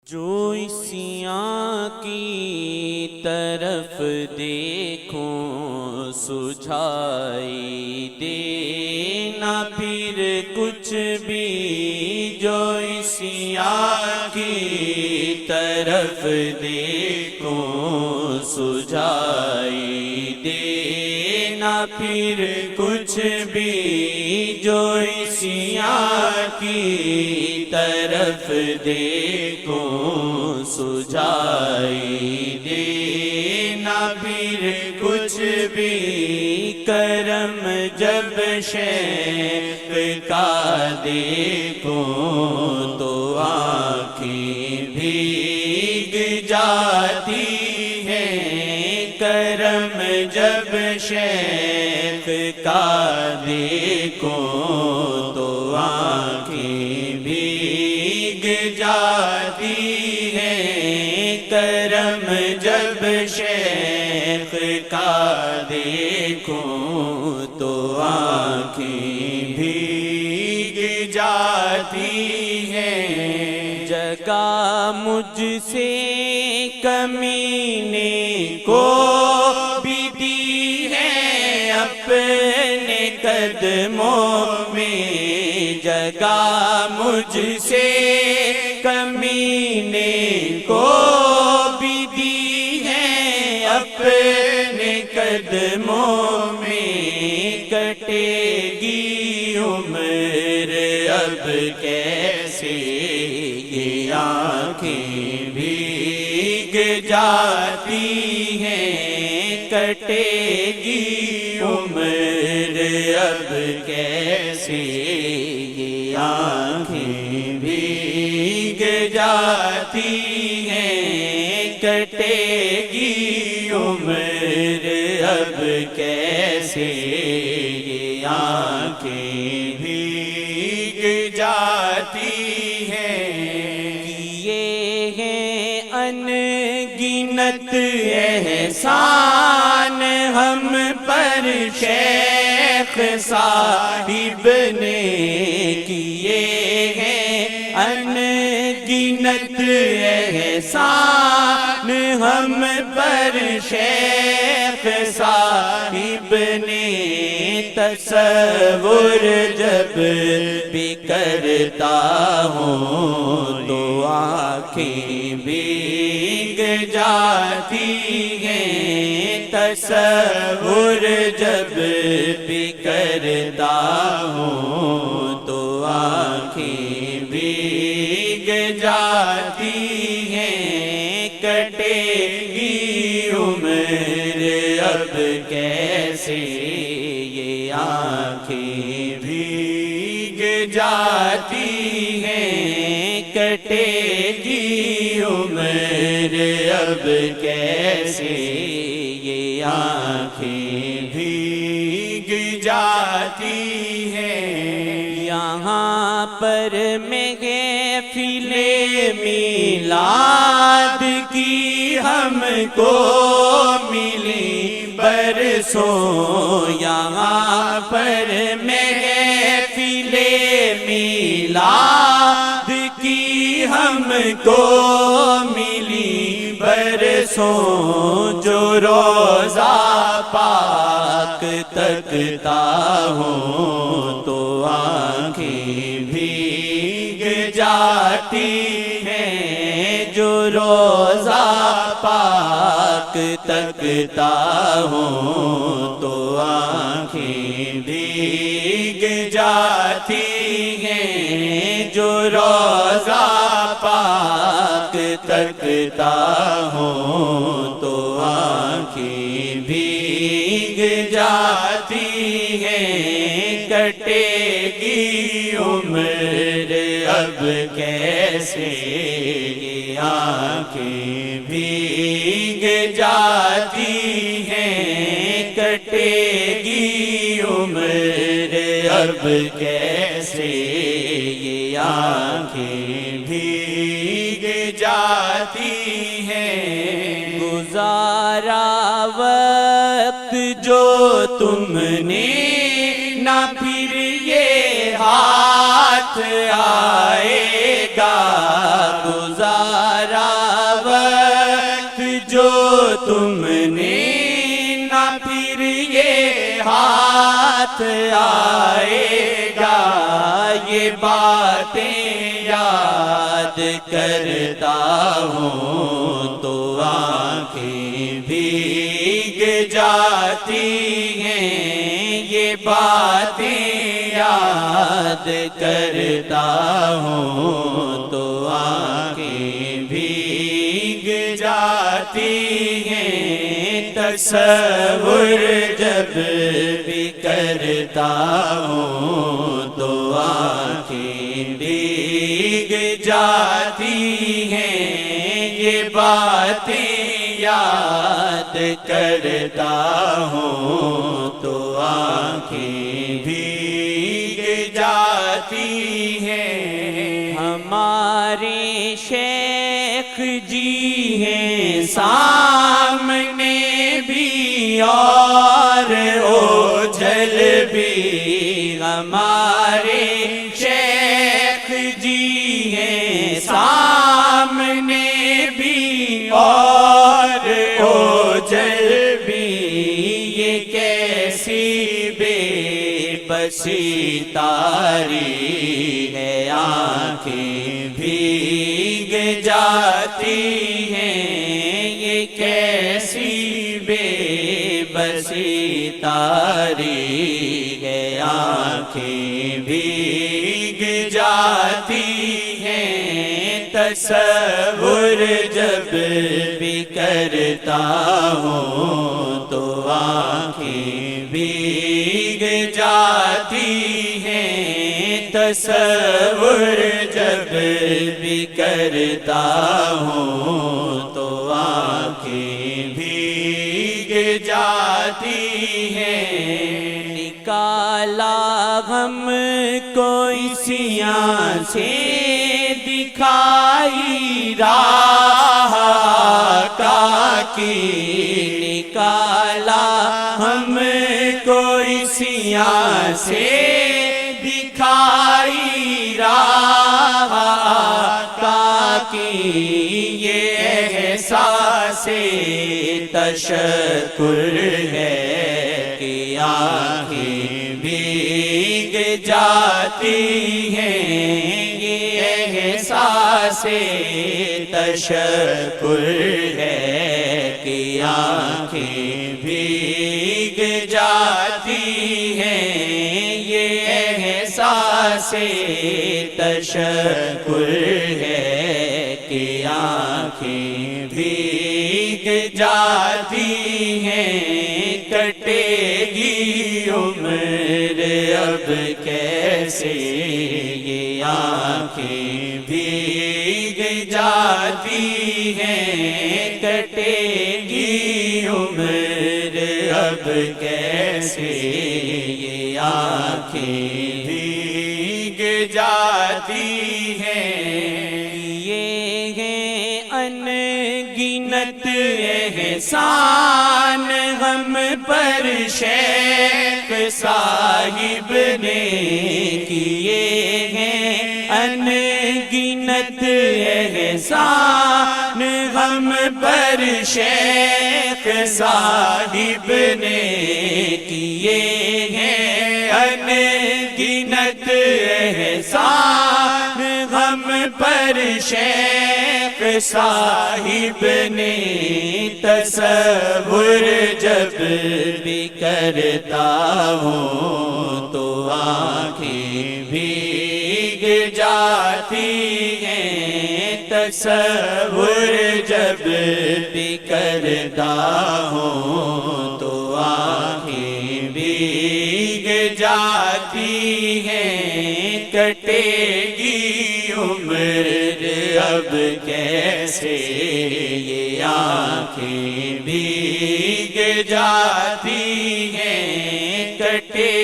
جو سیاں کی طرف دیکھوں سجھائی دینا پھر کچھ بھی، جو سیاں کی طرف دیکھوں سجھائی دینا پھر کچھ بھی، جو سیاں کی طرف دیکھوں سجھائی دینا پھر کچھ بھی، کرم جب شیخ کا دیکھوں تو آنکھیں بھیگ جاتی ہیں، کرم جب شیخ کا دیکھوں تو آنکھیں بھیگ جاتی ہیں، کرم جب شیخ کا دیکھوں تو آنکھیں بھیگ جاتی ہیں۔ جگہ مجھ سے کمینے کو بھی دی ہے اپنے قدموں میں، جگہ مجھ سے کمینے کو بھی دی ہے اپنے قدموں میں، کٹے گی عمر اب کیسے یہ آنکھیں بھیگ جاتی ہیں، کٹے گی عمر اب کیسے یہ آنکھیں بھیگ جاتی ہیں، کٹے گی عمر اب کیسے یہ آنکھیں بھیگ جاتی ہیں۔ یہ ہے ان گنت احسان ہم پر شیخ صاحب نے کیے ہیں، ان گنت احسان ہم پر شیخ صاحب نے، تصور جب بھی کرتا ہوں تو آنکھیں بھیگ جاتی ہیں، تصور جب بھی کرتا ہوں تو آنکھیں بھیگ جاتی ہیں، کٹے گی عمر اب کیسے یہ آنکھیں بھیگ جاتی ہیں، کٹے گی عمر اب کیسے یہ آنکھیں بھیگ جاتی ہیں۔ یہاں پر محفل میلاد کی ہم کو ملی برسوں، یہاں پر محفل میلاد کی ہم کو ملی برسوں، جو روزہ پاک تکتا ہوں تو آنکھیں بھیگ جاتی ہیں، جو روزہ پاک تکتا ہوں تو آنکھیں بھیگ جاتی ہیں، جو روزہ پاک تکتا ہوں تو آنکھیں بھیگ جاتی ہیں، کٹے گی عمر اب کیسے یہ آنکھیں بھیگ جاتی ہیں، کٹے گی عمر اب کیسے یہ آنکھیں بھیگ جاتی ہیں۔ گزارا وقت جو تم نے نہ پھر یہ ہاتھ آئے گا، گزارا تم نے نہ پھر یہ ہاتھ آئے گا، یہ باتیں یاد کرتا ہوں تو آنکھیں بھیگ جاتی ہیں، یہ باتیں یاد کرتا ہوں تو آنکھیں بھیگ جاتی ہیں، تصور جب بھی کرتا ہوں تو آنکھیں بھیگ جاتی ہیں، یہ باتیں یاد کرتا ہوں تو آنکھیں بھیگ جاتی ہیں۔ ہمارے شیخ جی ہیں سامنے بھی اور اوجھل بھی، ہمارے شیخ جی ہیں سامنے بھی اور اوجھل بھی، یہ کیسی بے بسی تاری ہے، آنکھیں بھیگ جاتی ہیں، یہ کیسی بے بسی تاری ہے، آنکھیں بھیگ جاتی ہیں، تصور جب بھی کرتا ہوں تو آنکھیں بھیگ جاتی ہیں، تصور جب بھی کرتا ہوں تو آنکھیں بھیگ جاتی ہیں۔ نکالا غم کوئی سیاہ سے دکھائی راہ آقا کی، نکالا ہم کوئی سیاہ سے دکھائی راہ آقا کی، یہ احساس تشکر ہے کہ آنکھیں بھیگ جاتی ہیں، یہ احساس تشکر ہے کہ آنکھیں بھیگ جاتی ہیں، یہ احساس تشکر ہے کہ آنکھیں بھیگ جاتی ہیں، کٹے گی عمر اب کیسے یہ آنکھیں بھیگ جاتی ہیں، کٹے گی عمر اب کیسے یہ آنکھیں بھیگ جاتی ہیں، یہ ہے ان گنت احسان غم پر شیخ صاحب نے کیے ہیں، ان گنت احسان غم پر شیخ صاحب نے کیے ہیں، ان گنت احسان غم پر شیخ صاحب نے، تصور جب بھی کرتا ہوں تو آنکھیں بھیگ جاتی ہیں، تصور جب بھی کرتا ہوں تو آنکھیں بھیگ جاتی ہیں، کٹے گی عمر اب کیسے یہ آنکھیں بھیگ جاتی ہیں، کٹے